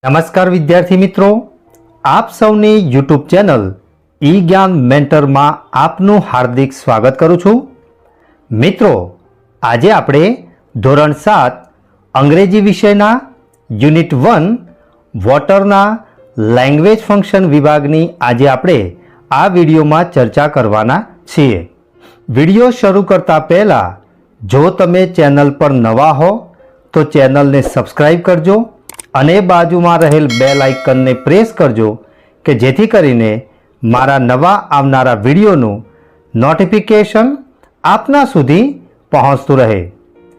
નમસ્કાર વિદ્યાર્થી મિત્રો, આપ સૌની યુટ્યુબ ચેનલ ઈ જ્ઞાન મેન્ટરમાં આપનું હાર્દિક સ્વાગત કરું છું. મિત્રો, આજે આપણે ધોરણ 7 અંગ્રેજી વિષયના યુનિટ 1 વોટરના લેંગ્વેજ ફંક્શન વિભાગની આજે આપણે આ વિડીયોમાં ચર્ચા કરવાના છીએ. વિડીયો શરૂ કરતા પહેલાં જો તમે ચેનલ પર નવા હો તો ચેનલને સબસ્ક્રાઈબ કરજો અને બાજુમાં રહેલ બેલ આઇકનને પ્રેસ કરજો કે જેથી કરીને મારા નવા આવનારા વિડીયોનું નોટિફિકેશન આપના સુધી પહોંચતું રહે.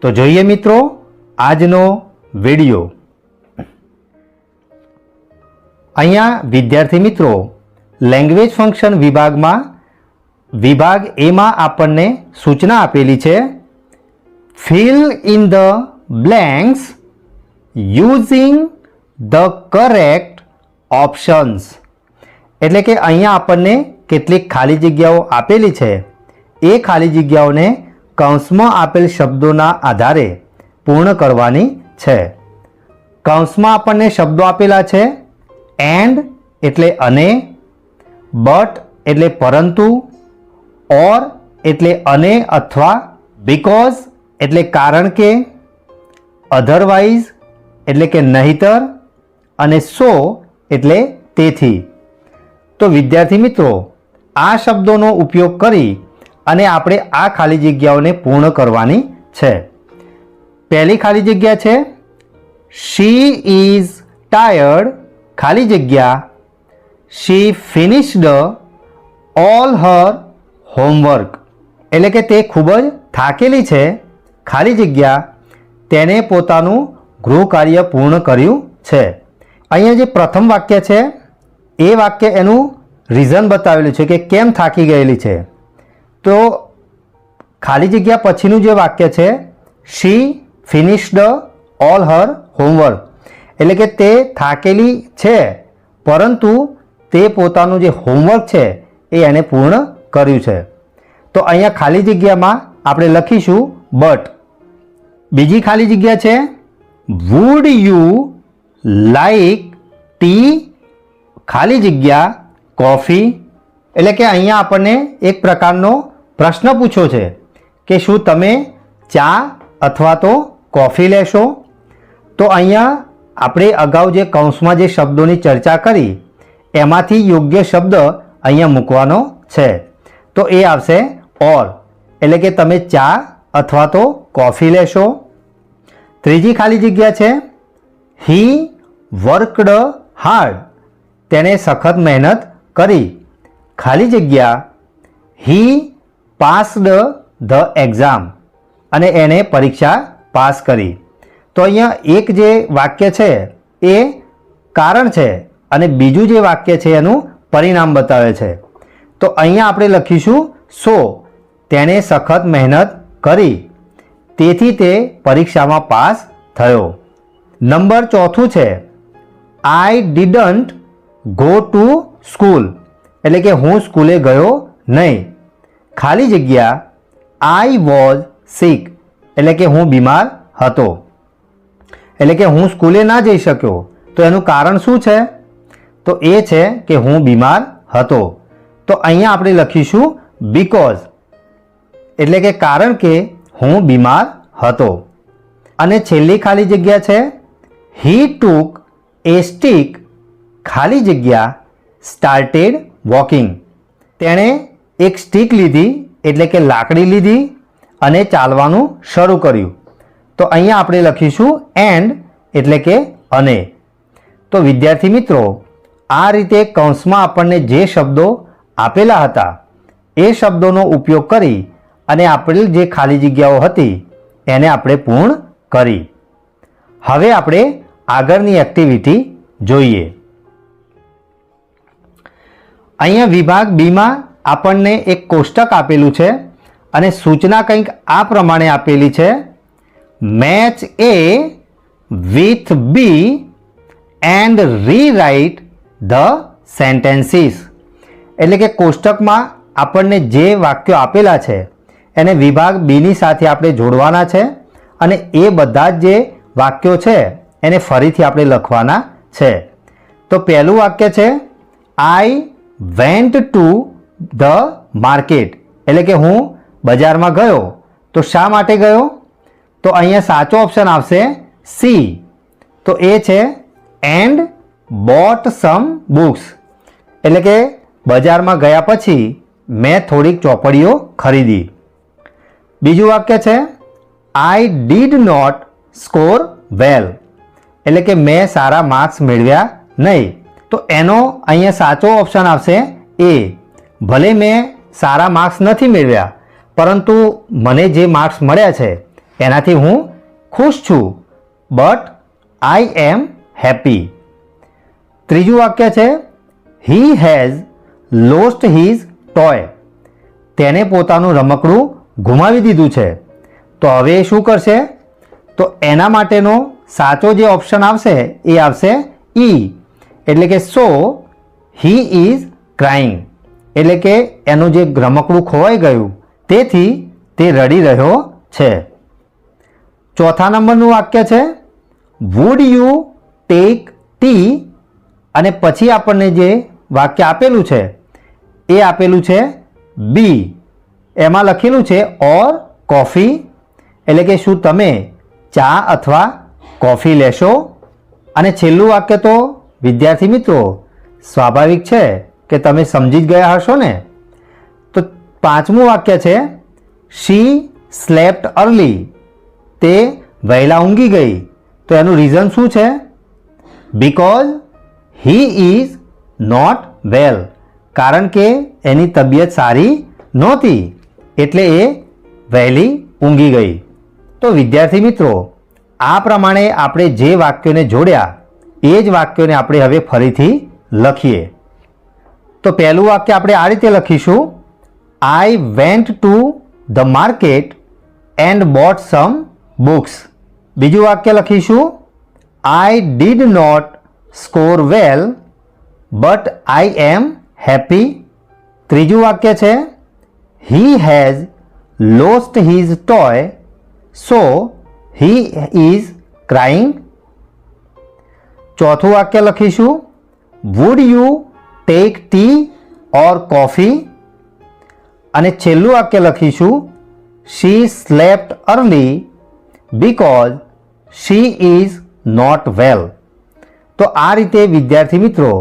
તો જોઈએ મિત્રો આજનો વિડીયો. અહીંયા વિદ્યાર્થી મિત્રો લેંગ્વેજ ફંક્શન વિભાગમાં વિભાગ એમાં આપણને સૂચના આપેલી છે, fill in the blanks using the correct options. એટલે કે અહીંયા આપણને કેટલીક ખાલી જગ્યાઓ આપેલી છે, એ ખાલી જગ્યાઓને કૌંસમાં આપેલ શબ્દોના આધારે પૂર્ણ કરવાની છે. કૌંસમાં આપણને શબ્દો આપેલા છે, એન્ડ એટલે અને, બટ એટલે પરંતુ, ઓર એટલે અને અથવા, બીકોઝ એટલે કારણ કે, અધરવાઇઝ એટલે કે નહીતર અને સો એટલે તેથી. તો વિદ્યાર્થી મિત્રો આ શબ્દોનો ઉપયોગ કરી અને આપણે આ ખાલી જગ્યાઓને પૂર્ણ કરવાની છે. પહેલી ખાલી જગ્યા છે શી ઇઝ ટાયર્ડ ખાલી જગ્યા શી ફિનિશ્ડ ઓલ હર હોમવર્ક. એટલે કે તે ખૂબ જ થાકેલી છે ખાલી જગ્યા તેને પોતાનું ગૃહ કાર્ય પૂર્ણ કર્યું છે. અહીંયા જે પ્રથમ વાક્ય છે એ વાક્ય એનું રીઝન બતાવેલું છે કે કેમ થાકી ગયેલી છે. તો ખાલી જગ્યા પછીનું જે વાક્ય છે શી ફિનિશ્ડ ઓલ હર હોમવર્ક, એટલે કે તે થાકેલી છે પરંતુ તે પોતાનું જે હોમવર્ક છે એ એને પૂર્ણ કર્યું છે. તો અહીંયા ખાલી જગ્યામાં આપણે લખીશું બટ. બીજી ખાલી જગ્યા છે વુડ યુ લાઈક ટી ખાલી જગ્યા કોફી. એટલે કે અહીંયા આપણને એક પ્રકારનો પ્રશ્ન પૂછ્યો છે કે શું તમે ચા અથવા તો કોફી લેશો. તો અહીંયા આપણે અગાઉ જે કૌંસમાં જે શબ્દોની ચર્ચા કરી એમાંથી યોગ્ય શબ્દ અહીંયા મૂકવાનો છે. તો એ આવશે ઓર, એટલે કે તમે ચા અથવા તો કોફી લેશો. ત્રીજી ખાલી જગ્યા છે હી વર્કડ હાર્ડ, તેણે સખત મહેનત કરી ખાલી જગ્યા હી પાસ્ડ ધ એક્ઝામ, અને એણે પરીક્ષા પાસ કરી. તો અહીંયા એક જે વાક્ય છે એ કારણ છે અને બીજું જે વાક્ય છે એનું પરિણામ બતાવે છે. તો અહીંયા આપણે લખીશું સો, તેણે સખત મહેનત કરી તેથી તે પરીક્ષામાં પાસ થયો. નંબર ચોથું છે આઈ ડીડન્ટ ગો ટુ સ્કૂલ, એટલે કે હું સ્કૂલે ગયો નહીં ખાલી જગ્યા આઈ વોઝ સિક, એટલે કે હું બીમાર હતો. એટલે કે હું સ્કૂલે ના જઈ શક્યો. તો એનું કારણ શું છે? તો એ છે કે હું બીમાર હતો. તો અહીંયા આપણે લખીશું બીકોઝ, એટલે કે કારણ કે હું બીમાર હતો. અને છેલ્લી ખાલી જગ્યા છે હી ટુક એ સ્ટીક ખાલી જગ્યા સ્ટાર્ટેડ વોકિંગ, તેણે એક સ્ટીક લીધી એટલે કે લાકડી લીધી અને ચાલવાનું શરૂ કર્યું. તો અહીંયા આપણે લખીશું એન્ડ, એટલે કે અને. તો વિદ્યાર્થી મિત્રો આ રીતે કૌંસમાં આપણને જે શબ્દો આપેલા હતા એ શબ્દોનો ઉપયોગ કરી અને આપેલ જે ખાલી જગ્યાઓ હતી એને આપણે પૂર્ણ કરી. હવે આપણે આગળની એક્ટિવિટી જોઈએ. અહીંયા વિભાગ બીમાં આપણને એક કોષ્ટક આપેલું છે અને સૂચના કંઈક આ પ્રમાણે આપેલી છે, match A with B and rewrite the sentences. એટલે કે કોષ્ટકમાં આપણને જે વાક્યો આપેલા છે એને વિભાગ બીની સાથે આપણે જોડવાના છે અને એ બધા જ જે વાક્યો છે એને ફરીથી આપણે લખવાના છે. તો પહેલું વાક્ય છે આઈ વેન્ટ ટુ ધ માર્કેટ, એટલે કે હું બજારમાં ગયો. તો શા માટે ગયો? તો અહીંયા સાચો ઓપ્શન આવશે સી. તો એ છે એન્ડ બોટ સમ બુક્સ, એટલે કે બજારમાં ગયા પછી મેં થોડીક ચોપડીઓ ખરીદી. બીજું વાક્ય છે આઈ ડીડ નોટ સ્કોર વેલ, એટલે કે મેં સારા માર્ક્સ મેળવ્યા નહીં. તો એનો અહીંયા સાચો ઓપ્શન આવશે એ. ભલે મેં સારા માર્ક્સ નથી મેળવ્યા, પરંતુ મને જે માર્ક્સ મળ્યા છે એનાથી હું ખુશ છું. But I am happy. ત્રીજું વાક્ય છે he has lost his toy, તેને પોતાનું રમકડું ગુમાવી દીધું છે. તો હવે એ શું કરશે? તો એના માટેનો સાચો જે ઓપ્શન આવશે એ આવશે ઈ, એટલે કે સો હી ઇઝ ક્રાઇંગ, એટલે કે એનું જે રમકડું ખોવાઈ ગયું તેથી તે રડી રહ્યો છે. ચોથા નંબરનું વાક્ય છે વુડ યુ ટેક ટી, અને પછી આપણને જે વાક્ય આપેલું છે એ આપેલું છે બી. એમાં લખેલું છે ઓર કોફી, એટલે કે શું તમે ચા અથવા કોફી લેશો? અને છેલ્લું વાક્ય તો વિદ્યાર્થી મિત્રો સ્વાભાવિક છે કે તમે સમજી જ ગયા હશો ને. તો પાંચમું વાક્ય છે શી સ્લેપ્ટ અર્લી, તે વહેલા ઊંઘી ગઈ. તો એનું રીઝન શું છે? Because he is not well, કારણ કે એની તબિયત સારી નહોતી એટલે એ વહેલી ઊંઘી ગઈ. તો વિદ્યાર્થી મિત્રો આ પ્રમાણે આપણે જે વાક્યોને જોડ્યા એ જ વાક્યોને આપણે હવે ફરીથી લખીએ. તો પહેલું વાક્ય આપણે આ રીતે લખીશું I went to the market and bought some books. બીજું વાક્ય લખીશું I did not score well but I am happy. ત્રીજું વાક્ય છે he has lost his toy so he is crying. ચોથું વાક્ય લખીશું would you take tea or coffee. અને છેલ્લું વાક્ય લખીશું she slept early because she is not well. તો આ રીતે વિદ્યાર્થી મિત્રો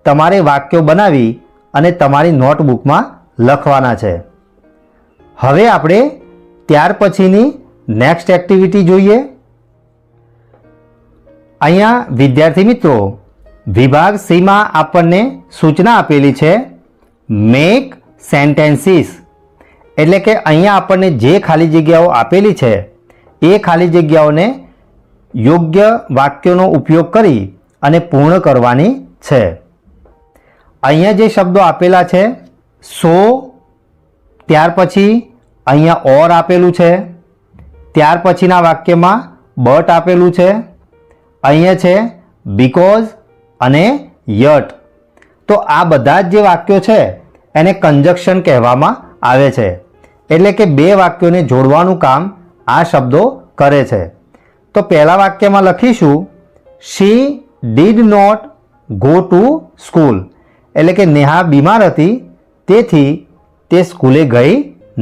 તમારે વાક્યો બનાવી અને તમારી નોટબુકમાં લખવાના છે. હવે આપણે ત્યાર પછીની નેક્સ્ટ એક્ટિવિટી જોઈએ. અહીંયા વિદ્યાર્થી મિત્રો વિભાગ સીમાં આપણને સૂચના આપેલી છે મેક સેન્ટેન્સીસ, એટલે કે અહીંયા આપણને જે ખાલી જગ્યાઓ આપેલી છે એ ખાલી જગ્યાઓને યોગ્ય વાક્યોનો ઉપયોગ કરી અને પૂર્ણ કરવાની છે. અહીંયા જે શબ્દો આપેલા છે સો, ત્યાર પછી અહીંયા ઓર આપેલું છે, ત્યાર પછીના વાક્યમાં બટ આપેલું છે, અહીંયા છે બીકોઝ અને યટ. તો આ બધા જ જે વાક્યો છે એને કંજક્શન કહેવામાં આવે છે, એટલે કે બે વાક્યોને જોડવાનું કામ આ શબ્દો કરે છે. તો પહેલા વાક્યમાં લખીશું she did not go to school, એટલે કે નેહા બીમાર હતી તેથી તે સ્કૂલે ગઈ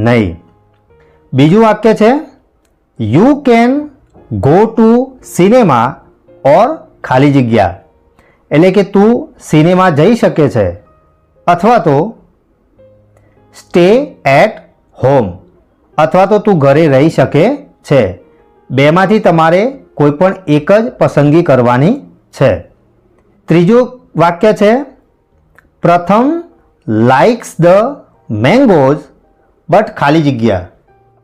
નહીં. બીજું વાક્ય છે you can go to cinema or ખાલી જગ્યા, એટલે કે તું સિનેમા જઈ શકે છે અથવા તો સ્ટે એટ હોમ, અથવા તો તું ઘરે રહી શકે છે. બેમાંથી તમારે કોઈ પણ એક જ પસંદગી કરવાની છે. ત્રીજું વાક્ય છે પ્રથમ લાઇક્સ ધ મેંગોઝ બટ ખાલી જગ્યા,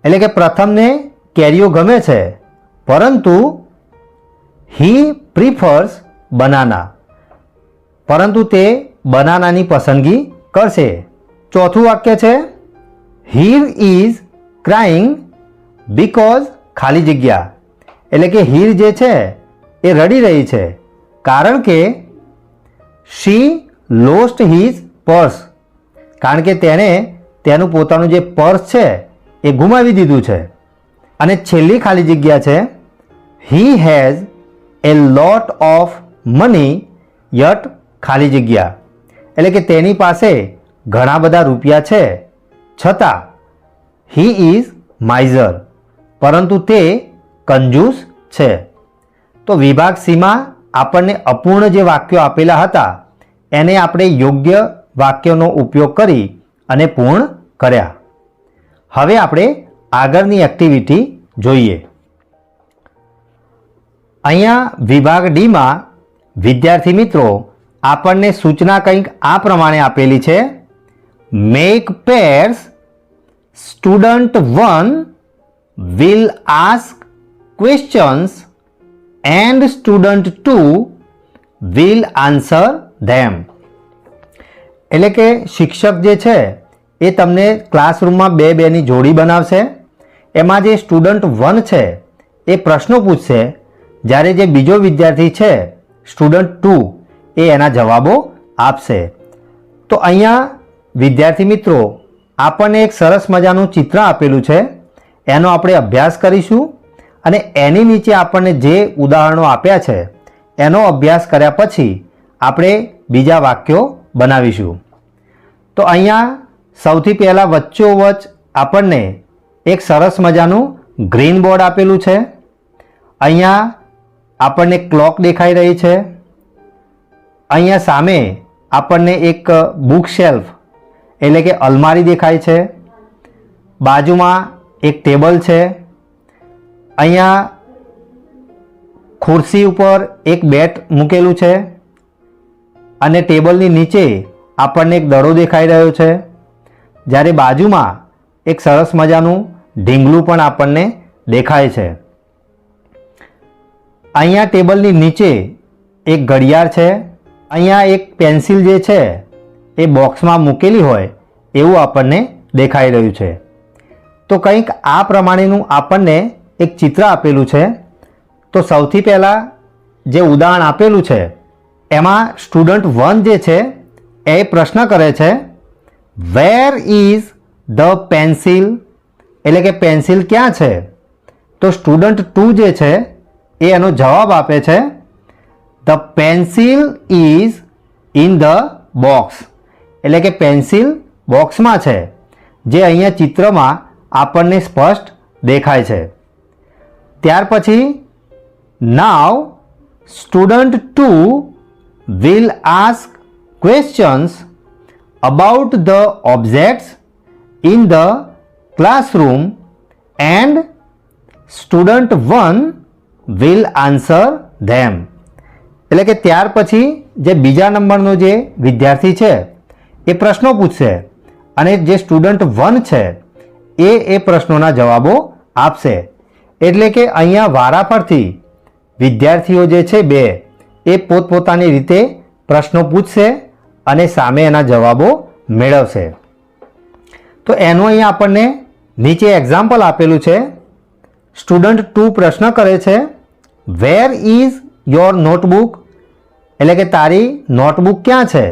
એટલે કે પ્રથમને કેરીઓ ગમે છે પરંતુ હી પ્રિફર્સ બનાના, પરંતુ તે બનાનાની પસંદગી કરશે. ચોથું વાક્ય છે હીર ઇઝ ક્રાઇંગ બીકોઝ ખાલી જગ્યા, એટલે કે હીર જે છે એ રડી રહી છે કારણ કે શી લોસ્ટ હિઝ પર્સ, કારણ કે તેણે તેનું પોતાનું જે પર્સ છે એ ગુમાવી દીધું છે. અને છેલ્લી ખાલી જગ્યા છે he has a lot of money yet ખાલી જગ્યા, એટલે કે તેની પાસે ઘણા બધા રૂપિયા છે છતાં હી ઇઝ માઇઝર, પરંતુ તે કંજૂસ છે. તો વિભાગ સીમાં આપણને અપૂર્ણ જે વાક્યો આપેલા હતા એને આપણે યોગ્ય વાક્યોનો ઉપયોગ કરી અને પૂર્ણ કર્યા. હવે આપણે આગળની એક્ટિવિટી જોઈએ. અહીંયા વિભાગ ડીમાં વિદ્યાર્થી મિત્રો આપણને સૂચના કંઈક આ પ્રમાણે આપેલી છે. Make pairs, student 1 will ask questions and student 2 will answer them. એટલે કે શિક્ષક જે છે એ તમને ક્લાસરૂમમાં બેની જોડી બનાવશે. એમાં જે સ્ટુડન્ટ 1 છે એ પ્રશ્નો પૂછશે, જ્યારે જે બીજો વિદ્યાર્થી છે સ્ટુડન્ટ 2 એ એના જવાબો આપશે. તો અહીંયા વિદ્યાર્થી મિત્રો આપણને એક સરસ મજાનું ચિત્ર આપેલું છે, એનો આપણે અભ્યાસ કરીશું અને એની નીચે આપણને જે ઉદાહરણો આપ્યા છે એનો અભ્યાસ કર્યા પછી આપણે બીજા વાક્યો બનાવીશું. તો અહીંયા સૌથી પહેલાં વચ્ચોવચ્ચ આપણને એક સરસ મજાનું ગ્રીન બોર્ડ આપેલું છે. અહીંયા આપણને ક્લોક દેખાઈ રહી છે. અહીંયા સામે આપણને એક બુક શેલ્ફ એટલે કે અલમારી દેખાય છે. બાજુમાં એક ટેબલ છે. અહીંયા ખુરશી ઉપર એક બેટ મૂકેલું છે અને ટેબલની નીચે આપણને એક દડો દેખાઈ રહ્યો છે, જ્યારે બાજુમાં એક સરસ મજાનું ઢીંગલું પણ આપણને દેખાય છે. અહીંયા ટેબલની નીચે એક ઘડિયાળ છે. અહીંયા એક પેન્સિલ જે છે એ બોક્સમાં મૂકેલી હોય એવું આપણને દેખાઈ રહ્યું છે. તો કંઈક આ પ્રમાણેનું આપણને એક ચિત્ર આપેલું છે. તો સૌથી પહેલાં જે ઉદાહરણ આપેલું છે એમાં સ્ટુડન્ટ 1 જે છે એ પ્રશ્ન કરે છે, વેર ઇઝ ધ પેન્સિલ, એટલે કે પેન્સિલ ક્યાં છે? તો સ્ટુડન્ટ 2 જે છે એ એનો જવાબ આપે છે, the pencil is in the box, એટલે કે પેન્સિલ બોક્સમાં છે, જે અહીંયા ચિત્રમાં આપણને સ્પષ્ટ દેખાય છે. ત્યાર પછી નાવ student 2 will ask questions about the objects in the classroom and student 1 will answer them. એટલે કે ત્યાર પછી જે બીજા નંબરનો જે વિદ્યાર્થી છે એ પ્રશ્નો પૂછશે અને જે સ્ટુડન્ટ 1 છે એ પ્રશ્નોના જવાબો આપશે. એટલે કે અહીંયા વારાફરતી વિદ્યાર્થીઓ જે છે બે એ પોતપોતાની રીતે પ્રશ્નો પૂછશે અને સામે એના જવાબો મેળવશે. તો એનું અહીંયા આપણને નીચે એક્ઝામ્પલ આપેલું છે. સ્ટુડન્ટ 2 પ્રશ્ન કરે છે, વેર ઇઝ યોર નોટબુક, એટલે કે તારી નોટબુક ક્યાં છે?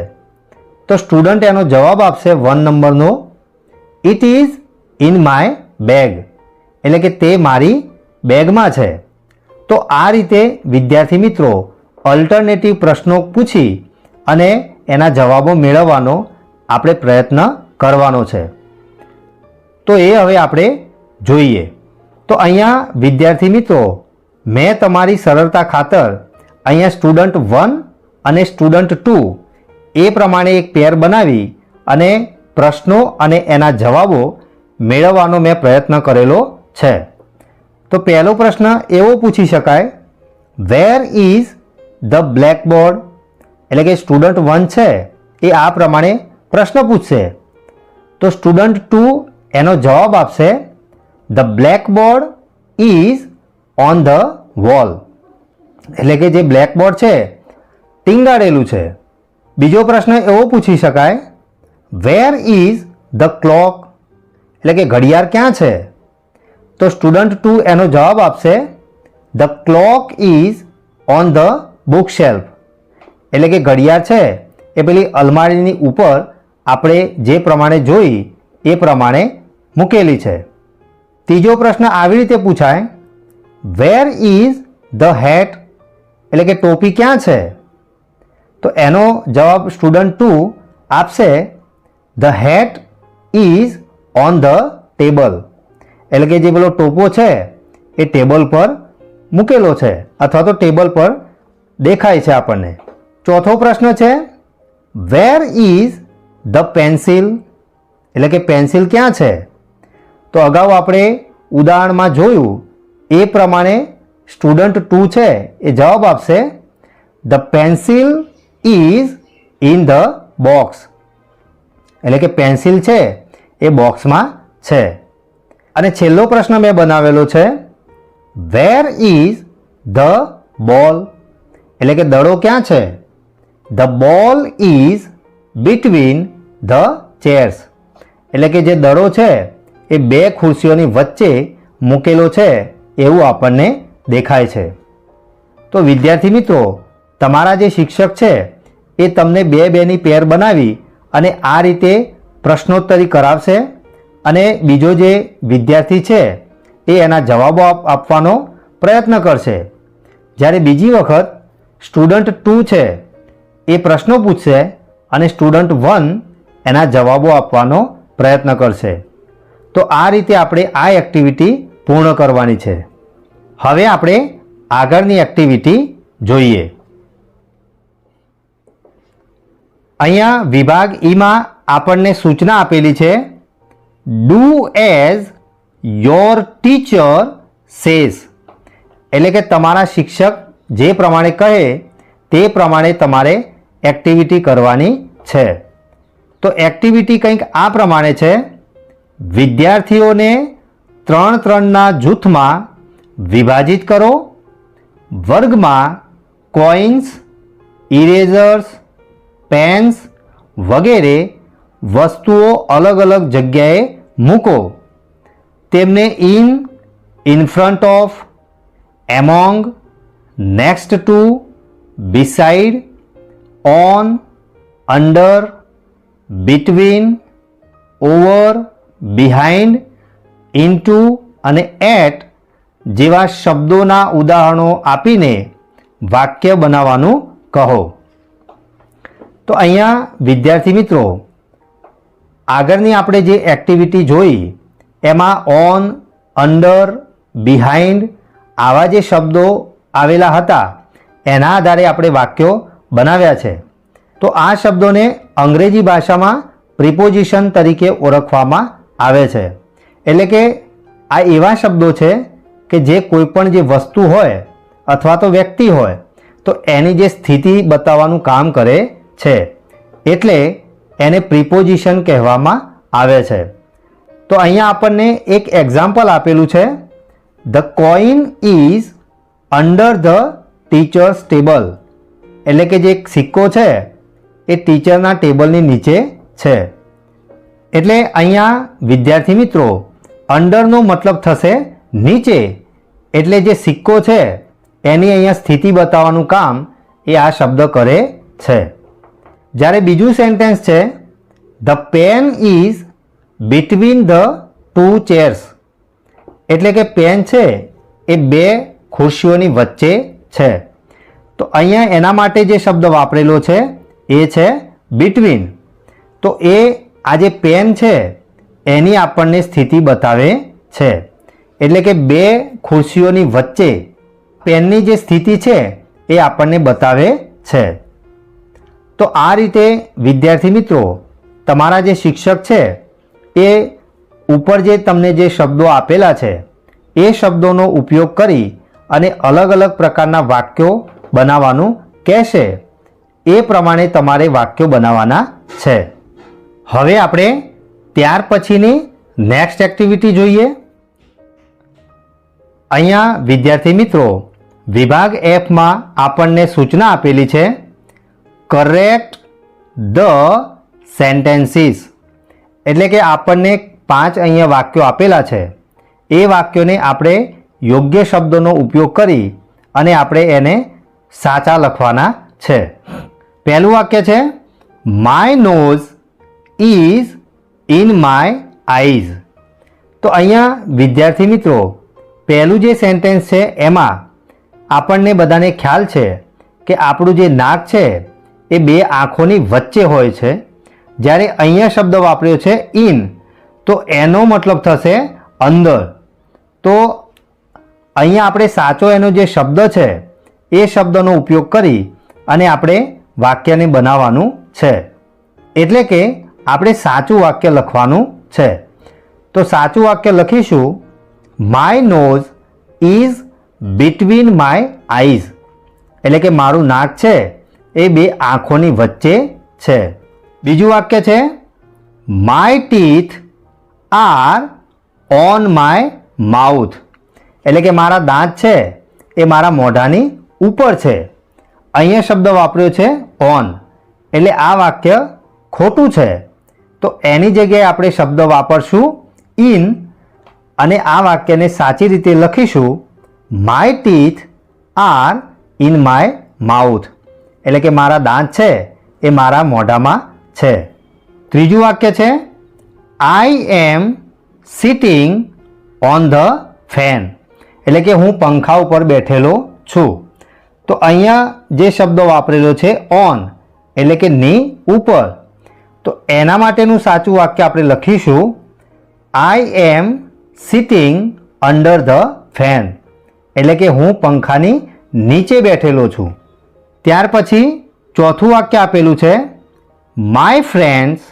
તો સ્ટુડન્ટ એનો જવાબ આપશે 1 નંબરનો, it is in my bag, એટલે કે તે મારી બેગમાં છે. તો આ રીતે વિદ્યાર્થી મિત્રો અલ્ટરનેટિવ પ્રશ્નો પૂછી અને એના જવાબો મેળવવાનો આપણે પ્રયત્ન કરવાનો છે. તો એ હવે આપણે જોઈએ. તો અહીંયા વિદ્યાર્થી મિત્રો મેં તમારી સરળતા ખાતર અહીંયા સ્ટુડન્ટ 1 અને સ્ટુડન્ટ 2 એ પ્રમાણે એક પેર બનાવી અને પ્રશ્નો અને એના જવાબો મેળવવાનો મેં પ્રયત્ન કરેલો છે. તો પહેલો પ્રશ્ન એવો પૂછી શકાય, વેર ઇઝ ધ બ્લેકબોર્ડ, એટલે કે સ્ટુડન્ટ 1 છે એ આ પ્રમાણે પ્રશ્ન પૂછશે. તો સ્ટુડન્ટ 2 એનો જવાબ આપશે, the blackboard is on the wall, એટલે કે જે બ્લેકબોર્ડ છે ટીંગાડેલું છે. બીજો પ્રશ્ન એવો પૂછી શકાય, વેર ઇઝ ધ ક્લોક, એટલે કે ઘડિયાળ ક્યાં છે? તો સ્ટુડન્ટ 2 એનો જવાબ આપશે, the clock is on the book shelf, એટલે કે ઘડિયાળ છે એ પેલી અલમારીની ઉપર આપણે જે પ્રમાણે જોઈ એ પ્રમાણે મૂકેલી છે. ત્રીજો પ્રશ્ન આવી રીતે પૂછાય, વેર ઇઝ ધ હેટ, એટલે કે ટોપી ક્યાં છે? તો એનો જવાબ સ્ટુડન્ટ 2 આપશે the hat is on the table. એટલે કે જે પેલો ટોપો છે એ ટેબલ પર મૂકેલો છે અથવા તો ટેબલ પર દેખાય છે આપણને. ચોથો પ્રશ્ન છે વેર ઇઝ ધ પેન્સિલ, એટલે કે પેન્સિલ ક્યાં છે? તો અગાઉ આપણે ઉદાહરણમાં જોયું એ પ્રમાણે સ્ટુડન્ટ 2 છે એ જવાબ આપશે the pencil is in the box. એટલે કે પેન્સિલ છે એ બોક્સમાં છે. અને છેલ્લો પ્રશ્ન મેં બનાવેલો છે વેર ઇઝ ધ બોલ, એટલે કે દડો ક્યાં છે? The ball is between the chairs. એટલે કે જે દડો છે એ બે ખુરશીઓની વચ્ચે મૂકેલો છે એવું આપણને દેખાય છે. તો વિદ્યાર્થી મિત્રો, તમારા જે શિક્ષક છે એ તમને બે બેની પેર બનાવી અને આ રીતે પ્રશ્નોત્તરી કરાવશે અને બીજો જે વિદ્યાર્થી છે એ એના જવાબો આપવાનો પ્રયત્ન કરશે. જ્યારે બીજી વખત સ્ટુડન્ટ 2 છે એ પ્રશ્નો પૂછશે અને સ્ટુડન્ટ 1 એના જવાબો આપવાનો પ્રયત્ન કરશે. તો આ રીતે આપણે આ એક્ટિવિટી પૂર્ણ કરવાની છે. હવે આપણે આગળની એક્ટિવિટી જોઈએ. અહીંયા વિભાગ ઈમાં આપણને સૂચના આપેલી છે do as your teacher says. એટલે કે તમારા શિક્ષક જે પ્રમાણે કહે તે પ્રમાણે તમારે એક્ટિવિટી કરવાની છે. તો એક્ટિવિટી કંઈક આ પ્રમાણે છે વિદ્યાર્થીઓને 3-3ના જૂથમાં વિભાજિત કરો. વર્ગમાં કોઇન્સ, ઇરેઝર્સ, પેન્સ વગેરે વસ્તુઓ અલગ અલગ જગ્યાએ મૂકો. તેમને in front of, among, next to, beside, on, under, between, over, behind, into અને એટ જેવા શબ્દોના ઉદાહરણો આપીને વાક્ય બનાવવાનું કહો. તો અહીંયા વિદ્યાર્થી મિત્રો, આગળની આપણે જે એક્ટિવિટી જોઈ એમાં ઓન, અંડર, બિહાઇન્ડ આવા જે શબ્દો આવેલા હતા એના આધારે આપણે વાક્યો બનાવ્યા છે. તો આ શબ્દોને અંગ્રેજી ભાષામાં પ્રિપોઝિશન તરીકે ઓળખવામાં આવે છે. એટલે કે આ એવા શબ્દો છે કે જે કોઈ પણ જે વસ્તુ હોય અથવા તો વ્યક્તિ હોય તો એની જે સ્થિતિ બતાવવાનું કામ કરે છે, એટલે એને પ્રિપોઝિશન કહેવામાં આવે છે. તો અહીંયા આપણને એક એક્ઝામ્પલ આપેલું છે the coin is under the teachers table. એટલે કે જે સિક્કો છે એ ટીચરના ટેબલની નીચે છે. એટલે અહીંયા વિદ્યાર્થી મિત્રો અંડરનો મતલબ થશે નીચે. એટલે જે સિક્કો છે એની અહીંયા સ્થિતિ બતાવવાનું કામ એ આ શબ્દ કરે છે. જ્યારે બીજું સેન્ટેન્સ છે the pen is between the two chairs. એટલે કે પેન છે એ બે ખુરશીઓની વચ્ચે છે. તો અહીંયા એના માટે જે શબ્દ વાપરેલો છે એ છે બિટવીન. તો એ આ જે પેન છે એની આપણને સ્થિતિ બતાવે છે. એટલે કે બે ખુરશીઓની વચ્ચે પેનની જે સ્થિતિ છે એ આપણને બતાવે છે. તો આ રીતે વિદ્યાર્થી મિત્રો, તમારા જે શિક્ષક છે એ ઉપર જે તમને જે શબ્દો આપેલા છે એ શબ્દોનો ઉપયોગ કરી અને અલગ અલગ પ્રકારના વાક્યો બનાવવાનું કહેશે. એ પ્રમાણે તમારે વાક્યો બનાવવાના છે. હવે આપણે ત્યાર પછીની નેક્સ્ટ એક્ટિવિટી જોઈએ. અહીંયા વિદ્યાર્થી મિત્રો, વિભાગ એફમાં આપણને સૂચના આપેલી છે કરેક્ટ ધ સેન્ટેન્સીસ. એટલે કે આપણને 5 અહીંયા વાક્યો આપેલા છે. એ વાક્યોને આપણે યોગ્ય શબ્દોનો ઉપયોગ કરી અને આપણે એને સાચા લખવાના છે. પહેલું વાક્ય છે my nose is in my eyes. તો અહીંયા વિદ્યાર્થી મિત્રો, પહેલું જે સેન્ટેન્સ છે એમાં આપણને બધાને ખ્યાલ છે કે આપણું જે નાક છે એ બે આંખોની વચ્ચે હોય છે. જ્યારે અહીંયા શબ્દ વાપર્યો છે ઇન, તો એનો મતલબ થશે અંદર. તો અહીંયા આપણે સાચો એનો જે શબ્દ છે એ શબ્દનો ઉપયોગ કરી અને આપણે વાક્યને બનાવવાનું છે. એટલે કે આપણે સાચું વાક્ય લખવાનું છે. તો સાચું વાક્ય લખીશું, my nose is between my eyes. એટલે કે મારું નાક છે એ બે આંખોની વચ્ચે છે. બીજું વાક્ય છે, my teeth are on my mouth. એટલે કે મારા દાંત છે એ મારા મોઢાની ઉપર છે. અહીંયા શબ્દ વાપર્યો છે ઓન, એટલે આ વાક્ય ખોટું છે. તો એની જગ્યાએ આપણે શબ્દ વાપરશું ઇન અને આ વાક્યને સાચી રીતે લખીશું, my teeth are in my mouth. એટલે કે મારા દાંત છે એ મારા મોઢામાં છે. ત્રીજું વાક્ય છે, આઈ એમ સિટિંગ ઓન ધ ફેન. એટલે કે હું પંખા ઉપર બેઠેલો છું. તો અહીંયા જે શબ્દ વાપરેલો છે ઓન, એટલે કે ની ઉપર. તો એના માટેનું સાચું વાક્ય આપણે લખીશું, આઈ એમ સિટિંગ અંડર ધ ફેન. એટલે કે હું પંખાની નીચે બેઠેલો છું. ત્યાર પછી ચોથું વાક્ય આપેલું છે, my friends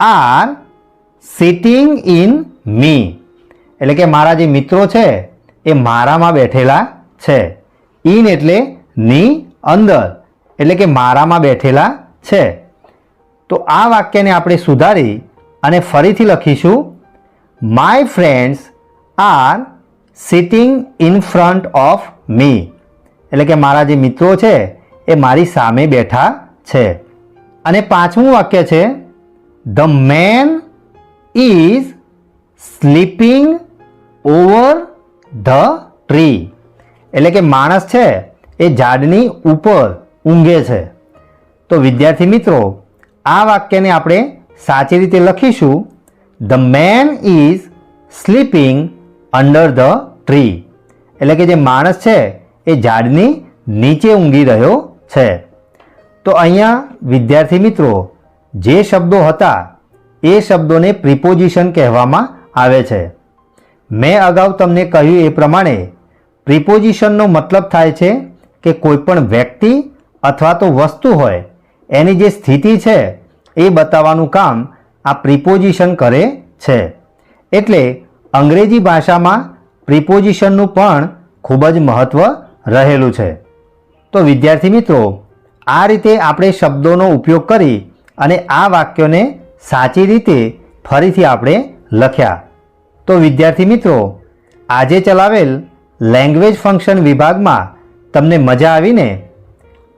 are sitting in મી. એટલે કે મારા જે મિત્રો છે એ મારામાં બેઠેલા છે. ઇન એટલે ની અંદર, એટલે કે મારામાં બેઠેલા છે. તો આ વાક્યને આપણે સુધારી અને ફરીથી લખીશું, my friends are sitting in front of me. એટલે કે મારા જે મિત્રો છે એ મારી સામે બેઠા છે. અને પાંચમું વાક્ય છે, the main is sleeping over the tree. એટલે કે માણસ છે એ ઝાડની ઉપર ઊંઘે છે. તો વિદ્યાર્થી મિત્રો, આ વાક્યને આપણે સાચી રીતે લખીશું, the main is sleeping under the tree. એટલે કે જે માણસ છે એ ઝાડની નીચે ઊંઘી રહ્યો છે. તો અહીંયા વિદ્યાર્થી મિત્રો, જે શબ્દો હતા એ શબ્દોને પ્રિપોઝિશન કહેવામાં આવે છે. મેં અગાઉ તમને કહ્યું એ પ્રમાણે પ્રિપોઝિશનનો મતલબ થાય છે કે કોઈ પણ વ્યક્તિ અથવા તો વસ્તુ હોય એની જે સ્થિતિ છે એ બતાવવાનું કામ આ પ્રિપોઝિશન કરે છે. એટલે અંગ્રેજી ભાષામાં પ્રિપોઝિશનનું પણ ખૂબ જ મહત્ત્વ રહેલું છે. તો વિદ્યાર્થી મિત્રો, આ રીતે આપણે શબ્દોનો ઉપયોગ કરી અને આ વાક્યોને સાચી રીતે ફરીથી આપણે લખ્યા. તો વિદ્યાર્થી મિત્રો, આજે ચલાવેલ લેંગ્વેજ ફંક્શન વિભાગમાં તમને મજા આવીને?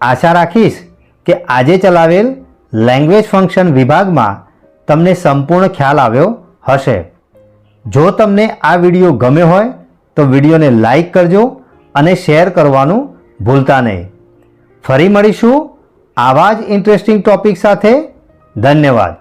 આશા રાખીશ કે આજે ચલાવેલ લેંગ્વેજ ફંક્શન વિભાગમાં તમને સંપૂર્ણ ખ્યાલ આવ્યો હશે. જો તમને આ વિડીયો ગમ્યો હોય તો વિડીયોને લાઈક કરજો અને શેર કરવાનું ભૂલતા નહીં. ફરી મળીશું આવા જ ઇન્ટરેસ્ટિંગ ટોપિક સાથે. ધન્યવાદ.